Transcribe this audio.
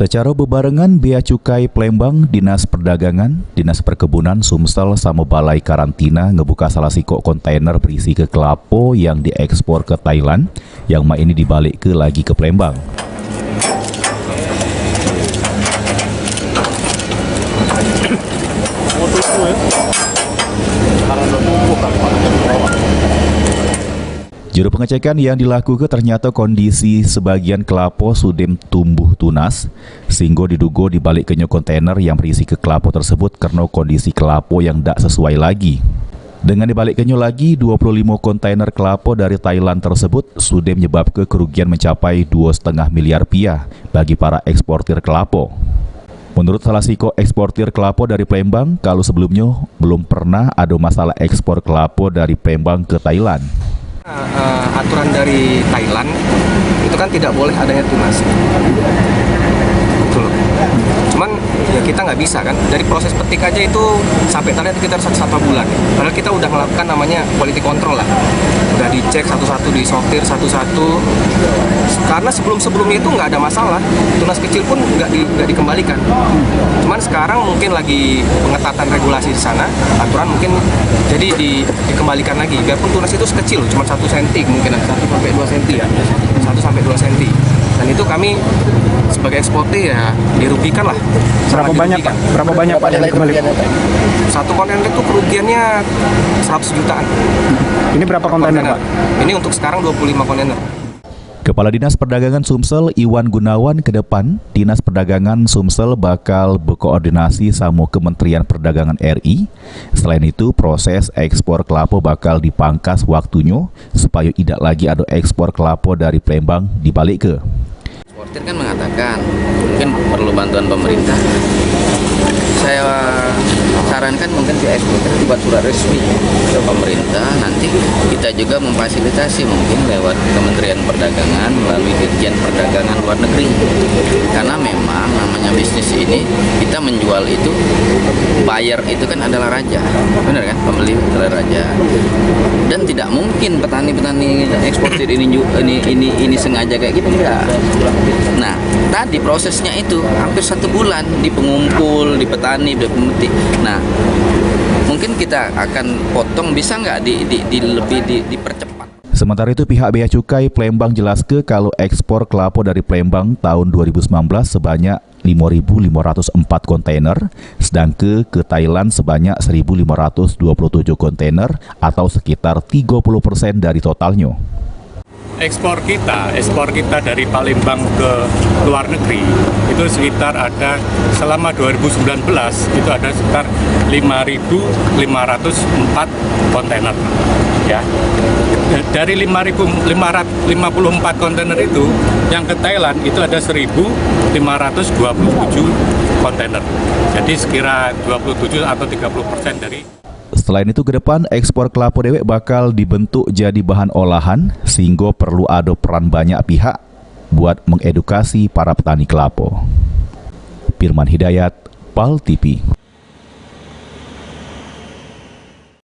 Secara bebarengan, Bea Cukai Palembang, Dinas Perdagangan, Dinas Perkebunan Sumsel sama Balai Karantina ngebuka salah siko kontainer berisi ke kelapa yang diekspor ke Thailand, yang ini dibalik ke lagi ke Palembang. Juru pengecekan yang dilakukan ternyata kondisi sebagian kelapa sudah tumbuh tunas, sehingga diduga dibalik kenyo kontainer yang berisi ke kelapa tersebut karena kondisi kelapa yang tidak sesuai lagi. Dengan dibalik kenyo lagi, 25 kontainer kelapa dari Thailand tersebut sudah menyebabkan kerugian mencapai 2,5 miliar rupiah bagi para eksportir kelapa. Menurut salah siko eksportir kelapa dari Palembang, kalau sebelumnya belum pernah ada masalah ekspor kelapa dari Palembang ke Thailand. Aturan dari Thailand itu kan tidak boleh adanya tunas, betul. Cuman ya kita nggak bisa kan, dari proses petik aja itu sampai tadi sekitar 1 bulan. Padahal kita udah melakukan namanya quality control lah, udah dicek satu-satu, disortir satu-satu. Karena sebelumnya itu nggak ada masalah, tunas kecil pun nggak dikembalikan. Cuman sekarang mungkin lagi pengetatan regulasi di sana, aturan mungkin jadi dikembalikan lagi. Biarpun tunas itu sekecil, cuma 1 cm mungkin 1 sampai 2 cm ya, 1 sampai 2 cm. Dan itu kami sebagai eksportir ya dirugikan lah. Berapa banyak Pak yang dikembalikan? Satu kontainer itu kerugiannya 100 jutaan. Ini berapa kontainer Pak? Ini untuk sekarang 25 kontainer. Kepala Dinas Perdagangan Sumsel Iwan Gunawan ke depan, Dinas Perdagangan Sumsel bakal berkoordinasi sama Kementerian Perdagangan RI. Selain itu, proses ekspor kelapa bakal dipangkas waktunya supaya tidak lagi ada ekspor kelapa dari Palembang dibalik ke. Eksportir kan mengatakan mungkin perlu bantuan pemerintah. Saya sarankan mungkin si eksportir buat surat resmi ke pemerintah, nanti kita juga memfasilitasi mungkin lewat Kementerian Perdagangan melalui Dirjen Perdagangan Luar Negeri. Karena memang namanya bisnis ini, kita menjual itu, buyer itu kan adalah raja, benar kan? Pembeli adalah raja. Dan tidak mungkin petani-petani eksportir ini sengaja kayak gitu, enggak. Nah, tadi prosesnya itu hampir 1 bulan di pengumpul, di petani, di pemetik. Nah, mungkin kita akan potong, bisa nggak lebih dipercepat. Sementara itu, pihak Bea Cukai Palembang jelaskan kalau ekspor kelapa dari Palembang tahun 2019 sebanyak 5.504 kontainer, sedangkan ke Thailand sebanyak 1.527 kontainer atau sekitar 30% dari totalnya. Ekspor kita dari Palembang ke luar negeri itu sekitar ada selama 2019 itu ada sekitar 5.504 kontainer ya. Dari 5.554 kontainer itu yang ke Thailand itu ada 1.527 kontainer. Jadi sekira 27 atau 30% dari. Selain itu, ke depan ekspor kelapa dewek bakal dibentuk jadi bahan olahan, sehingga perlu ada peran banyak pihak buat mengedukasi para petani kelapa. Firman Hidayat, PAL TV.